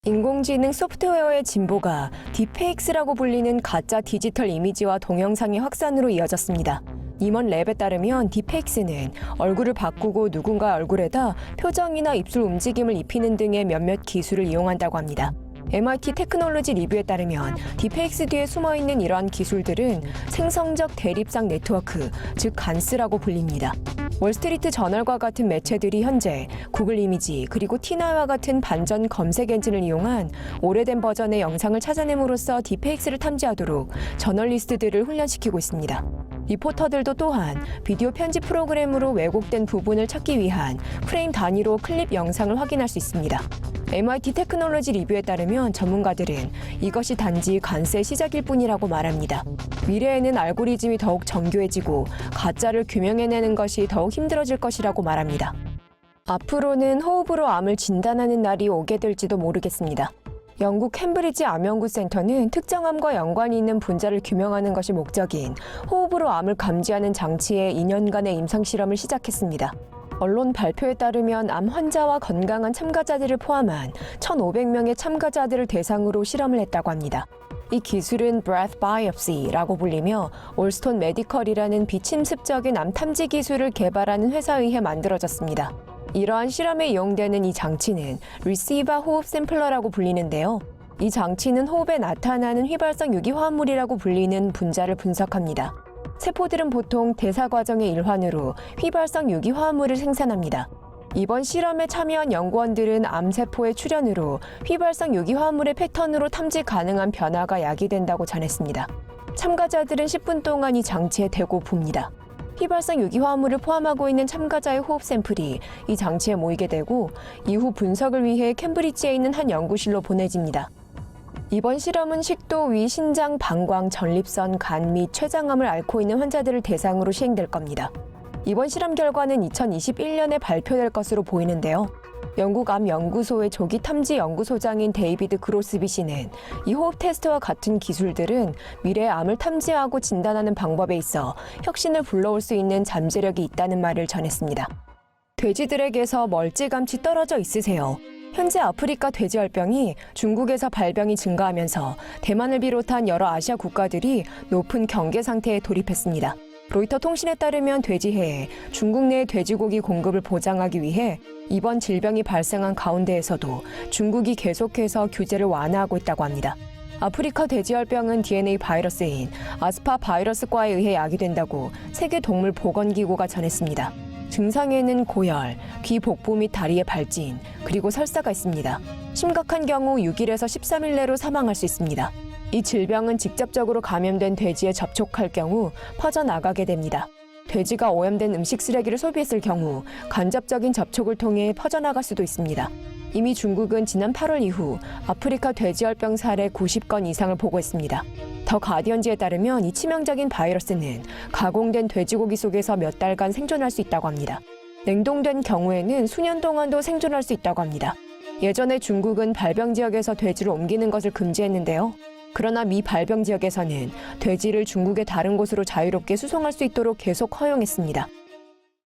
인공지능 소프트웨어의 진보가 딥페이크라고 불리는 가짜 디지털 이미지와 동영상의 확산으로 이어졌습니다. 임원 랩에 따르면 딥페이크는 얼굴을 바꾸고 누군가 얼굴에다 표정이나 입술 움직임을 입히는 등의 몇몇 기술을 이용한다고 합니다. MIT 테크놀로지 리뷰에 따르면 딥페이크 뒤에 숨어있는 이러한 기술들은 생성적 대립상 네트워크, 즉 간스라고 불립니다. 월스트리트 저널과 같은 매체들이 현재 구글 이미지 그리고 티나와 같은 반전 검색 엔진을 이용한 오래된 버전의 영상을 찾아냄으로써 딥페이크를 탐지하도록 저널리스트들을 훈련시키고 있습니다. 리포터들도 또한 비디오 편집 프로그램으로 왜곡된 부분을 찾기 위한 프레임 단위로 클립 영상을 확인할 수 있습니다. MIT 테크놀로지 리뷰에 따르면 전문가들은 이것이 단지 간스의 시작일 뿐이라고 말합니다. 미래에는 알고리즘이 더욱 정교해지고 가짜를 규명해내는 것이 더욱 힘들어질 것이라고 말합니다. 앞으로는 호흡으로 암을 진단하는 날이 오게 될지도 모르겠습니다. 영국 캠브리지 암연구센터는 특정 암과 연관이 있는 분자를 규명하는 것이 목적인 호흡으로 암을 감지하는 장치의 2년간의 임상실험을 시작했습니다. 언론 발표에 따르면 암 환자와 건강한 참가자들을 포함한 1,500명의 참가자들을 대상으로 실험을 했다고 합니다. 이 기술은 breath biopsy라고 불리며 올스톤 메디컬이라는 비침습적인 암 탐지 기술을 개발하는 회사에 의해 만들어졌습니다. 이러한 실험에 이용되는 이 장치는 리시바 호흡 샘플러라고 불리는데요. 이 장치는 호흡에 나타나는 휘발성 유기화합물이라고 불리는 분자를 분석합니다. 세포들은 보통 대사 과정의 일환으로 휘발성 유기화합물을 생산합니다. 이번 실험에 참여한 연구원들은 암세포의 출현으로 휘발성 유기화합물의 패턴으로 탐지 가능한 변화가 야기된다고 전했습니다. 참가자들은 10분 동안 이 장치에 대고 봅니다. 휘발성 유기화합물을 포함하고 있는 참가자의 호흡 샘플이 이 장치에 모이게 되고 이후 분석을 위해 캠브리지에 있는 한 연구실로 보내집니다. 이번 실험은 식도, 위, 신장, 방광, 전립선, 간 및 췌장암을 앓고 있는 환자들을 대상으로 시행될 겁니다. 이번 실험 결과는 2021년에 발표될 것으로 보이는데요. 영국 암 연구소의 조기 탐지 연구소장인 데이비드 그로스비 씨는 이 호흡 테스트와 같은 기술들은 미래의 암을 탐지하고 진단하는 방법에 있어 혁신을 불러올 수 있는 잠재력이 있다는 말을 전했습니다. 돼지들에게서 멀찌감치 떨어져 있으세요. 현재 아프리카 돼지열병이 중국에서 발병이 증가하면서 대만을 비롯한 여러 아시아 국가들이 높은 경계 상태에 돌입했습니다. 로이터 통신에 따르면 돼지해에 중국 내 돼지고기 공급을 보장하기 위해 이번 질병이 발생한 가운데에서도 중국이 계속해서 규제를 완화하고 있다고 합니다. 아프리카 돼지열병은 DNA 바이러스인 아스파 바이러스과에 의해 야기된다고 세계동물보건기구가 전했습니다. 증상에는 고열, 귀 복부 및 다리의 발진, 그리고 설사가 있습니다. 심각한 경우 6일에서 13일 내로 사망할 수 있습니다. 이 질병은 직접적으로 감염된 돼지에 접촉할 경우 퍼져나가게 됩니다. 돼지가 오염된 음식 쓰레기를 소비했을 경우 간접적인 접촉을 통해 퍼져나갈 수도 있습니다. 이미 중국은 지난 8월 이후 아프리카 돼지열병 사례 90건 이상을 보고했습니다. 더 가디언지에 따르면 이 치명적인 바이러스는 가공된 돼지고기 속에서 몇 달간 생존할 수 있다고 합니다. 냉동된 경우에는 수년 동안도 생존할 수 있다고 합니다. 예전에 중국은 발병 지역에서 돼지를 옮기는 것을 금지했는데요. 그러나 미 발병 지역에서는 돼지를 중국의 다른 곳으로 자유롭게 수송할 수 있도록 계속 허용했습니다.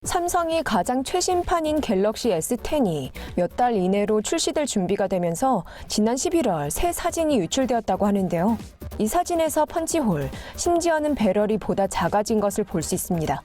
삼성이 가장 최신판인 갤럭시 S10이 몇 달 이내로 출시될 준비가 되면서 지난 11월 새 사진이 유출되었다고 하는데요. 이 사진에서 펀치홀, 심지어는 배럴이 보다 작아진 것을 볼 수 있습니다.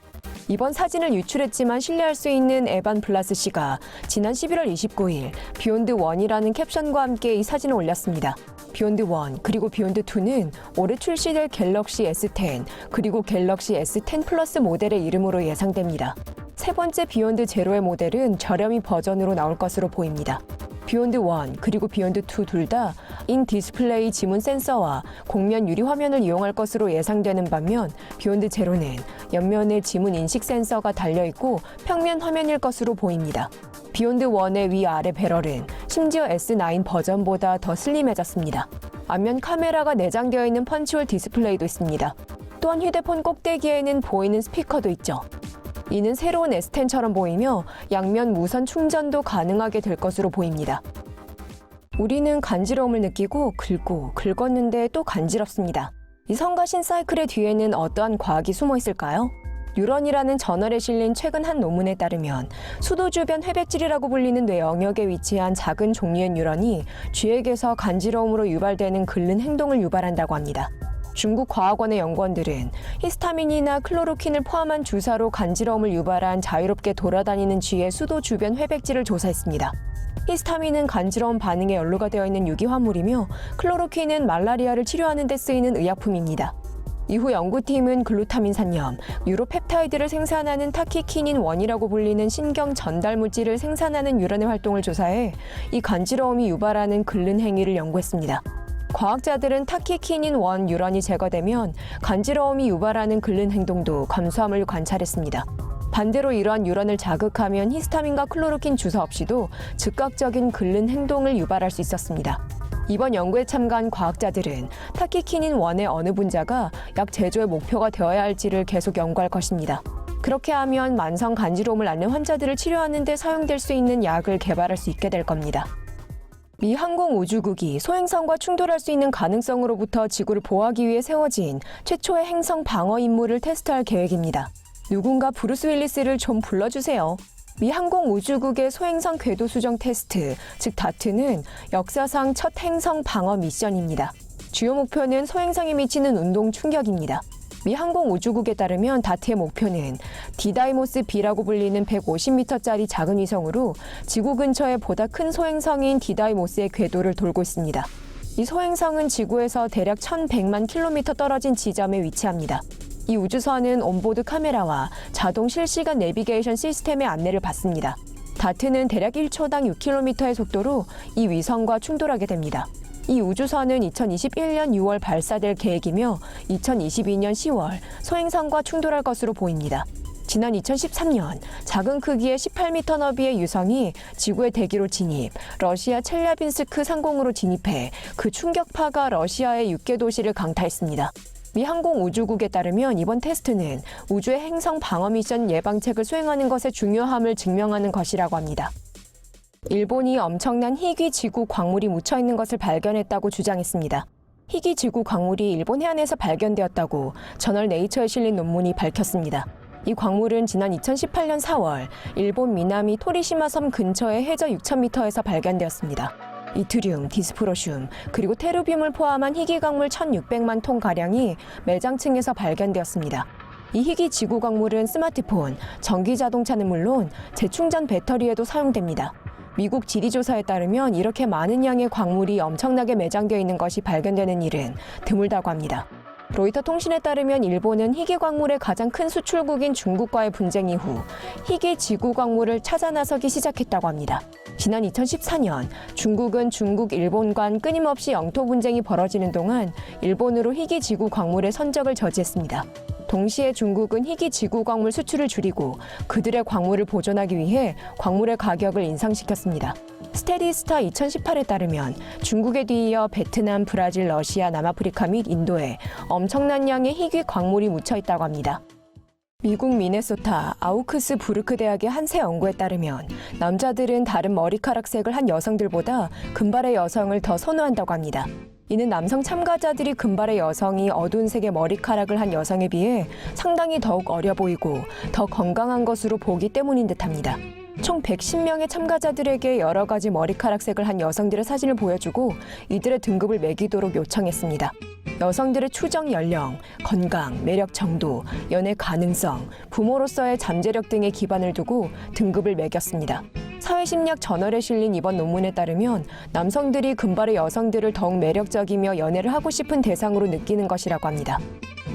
이번 사진을 유출했지만 신뢰할 수 있는 에반 블라스 씨가 지난 11월 29일 비욘드 1이라는 캡션과 함께 이 사진을 올렸습니다. 비욘드 1 그리고 비욘드 2는 올해 출시될 갤럭시 S10 그리고 갤럭시 S10 플러스 모델의 이름으로 예상됩니다. 세 번째 비욘드 제로의 모델은 저렴이 버전으로 나올 것으로 보입니다. 비욘드 1 그리고 비욘드 2 둘 다 인 디스플레이 지문 센서와 곡면 유리 화면을 이용할 것으로 예상되는 반면 비욘드 제로는 옆면에 지문 인식 센서가 달려있고 평면 화면일 것으로 보입니다. 비욘드 1의 위아래 배럴은 심지어 S9 버전보다 더 슬림해졌습니다. 앞면 카메라가 내장되어 있는 펀치홀 디스플레이도 있습니다. 또한 휴대폰 꼭대기에는 보이는 스피커도 있죠. 이는 새로운 S10처럼 보이며 양면 무선 충전도 가능하게 될 것으로 보입니다. 우리는 간지러움을 느끼고 긁었는데 또 간지럽습니다. 이 성가신 사이클의 뒤에는 어떠한 과학이 숨어 있을까요? 뉴런이라는 저널에 실린 최근 한 논문에 따르면 수도 주변 회백질이라고 불리는 뇌 영역에 위치한 작은 종류의 뉴런이 쥐에게서 간지러움으로 유발되는 긁는 행동을 유발한다고 합니다. 중국 과학원의 연구원들은 히스타민이나 클로로킨을 포함한 주사로 간지러움을 유발한 자유롭게 돌아다니는 쥐의 수도 주변 회백질을 조사했습니다. 히스타민은 간지러움 반응에 연루가 되어 있는 유기화물이며 클로로킨은 말라리아를 치료하는 데 쓰이는 의약품입니다. 이후 연구팀은 글루타민 산염, 뉴로펩타이드를 생산하는 타키키닌1이라고 불리는 신경 전달 물질을 생산하는 뉴런의 활동을 조사해 이 간지러움이 유발하는 긁는 행위를 연구했습니다. 과학자들은 타키키닌1 뉴런이 제거되면 간지러움이 유발하는 긁는 행동도 감소함을 관찰했습니다. 반대로 이러한 뉴런을 자극하면 히스타민과 클로로킨 주사 없이도 즉각적인 긁는 행동을 유발할 수 있었습니다. 이번 연구에 참가한 과학자들은 타키키닌1의 어느 분자가 약 제조의 목표가 되어야 할지를 계속 연구할 것입니다. 그렇게 하면 만성 간지러움을 앓는 환자들을 치료하는 데 사용될 수 있는 약을 개발할 수 있게 될 겁니다. 미 항공우주국이 소행성과 충돌할 수 있는 가능성으로부터 지구를 보호하기 위해 세워진 최초의 행성 방어 임무를 테스트할 계획입니다. 누군가 브루스 윌리스를 좀 불러주세요. 미 항공우주국의 소행성 궤도 수정 테스트, 즉 다트는 역사상 첫 행성 방어 미션입니다. 주요 목표는 소행성에 미치는 운동 충격입니다. 미 항공우주국에 따르면 다트의 목표는 디다이모스 B라고 불리는 150m짜리 작은 위성으로 지구 근처에 보다 큰 소행성인 디다이모스의 궤도를 돌고 있습니다. 이 소행성은 지구에서 대략 1100만 킬로미터 떨어진 지점에 위치합니다. 이 우주선은 온보드 카메라와 자동 실시간 내비게이션 시스템의 안내를 받습니다. 다트는 대략 1초당 6km의 속도로 이 위성과 충돌하게 됩니다. 이 우주선은 2021년 6월 발사될 계획이며 2022년 10월 소행성과 충돌할 것으로 보입니다. 지난 2013년 작은 크기의 18m 너비의 유성이 지구의 대기로 진입, 러시아 첼야빈스크 상공으로 진입해 그 충격파가 러시아의 6개 도시를 강타했습니다. 미 항공우주국에 따르면 이번 테스트는 우주의 행성 방어 미션 예방책을 수행하는 것의 중요함을 증명하는 것이라고 합니다. 일본이 엄청난 희귀 지구 광물이 묻혀있는 것을 발견했다고 주장했습니다. 희귀 지구 광물이 일본 해안에서 발견되었다고 저널 네이처에 실린 논문이 밝혔습니다. 이 광물은 지난 2018년 4월 일본 미나미 토리시마 섬 근처의 해저 6,000m에서 발견되었습니다. 이트륨, 디스프로슘, 그리고 테루듐을 포함한 희귀 광물 1,600만 톤가량이 매장층에서 발견되었습니다. 이 희귀 지구 광물은 스마트폰, 전기 자동차는 물론 재충전 배터리에도 사용됩니다. 미국 지리조사에 따르면 이렇게 많은 양의 광물이 엄청나게 매장되어 있는 것이 발견되는 일은 드물다고 합니다. 로이터 통신에 따르면 일본은 희귀 광물의 가장 큰 수출국인 중국과의 분쟁 이후 희귀 지구 광물을 찾아 나서기 시작했다고 합니다. 지난 2014년 중국은 중국, 일본 간 끊임없이 영토 분쟁이 벌어지는 동안 일본으로 희귀 지구 광물의 선적을 저지했습니다. 동시에 중국은 희귀 지구 광물 수출을 줄이고 그들의 광물을 보존하기 위해 광물의 가격을 인상시켰습니다. 스테디스타 2018에 따르면 중국에 뒤이어 베트남, 브라질, 러시아, 남아프리카 및 인도에 엄청난 양의 희귀 광물이 묻혀 있다고 합니다. 미국 미네소타 아우크스부르크 대학의 한 새 연구에 따르면 남자들은 다른 머리카락색을 한 여성들보다 금발의 여성을 더 선호한다고 합니다. 이는 남성 참가자들이 금발의 여성이 어두운 색의 머리카락을 한 여성에 비해 상당히 더욱 어려 보이고 더 건강한 것으로 보기 때문인 듯합니다. 총 110명의 참가자들에게 여러 가지 머리카락색을 한 여성들의 사진을 보여주고 이들의 등급을 매기도록 요청했습니다. 여성들의 추정 연령, 건강, 매력 정도, 연애 가능성, 부모로서의 잠재력 등의 기반을 두고 등급을 매겼습니다. 사회심리학 저널에 실린 이번 논문에 따르면 남성들이 금발의 여성들을 더욱 매력적이며 연애를 하고 싶은 대상으로 느끼는 것이라고 합니다.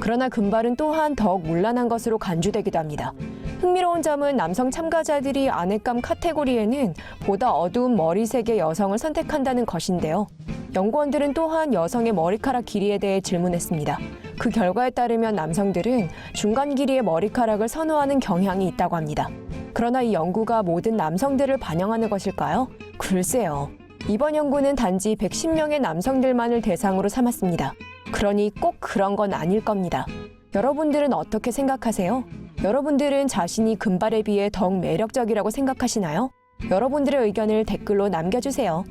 그러나 금발은 또한 더욱 문란한 것으로 간주되기도 합니다. 흥미로운 점은 남성 참가자들이 아내감 카테고리에는 보다 어두운 머리색의 여성을 선택한다는 것인데요. 연구원들은 또한 여성의 머리카락 길이에 대해 질문했습니다. 그 결과에 따르면 남성들은 중간 길이의 머리카락을 선호하는 경향이 있다고 합니다. 그러나 이 연구가 모든 남성들을 반영하는 것일까요? 글쎄요. 이번 연구는 단지 110명의 남성들만을 대상으로 삼았습니다. 그러니 꼭 그런 건 아닐 겁니다. 여러분들은 어떻게 생각하세요? 여러분들은 자신이 금발에 비해 더욱 매력적이라고 생각하시나요? 여러분들의 의견을 댓글로 남겨주세요.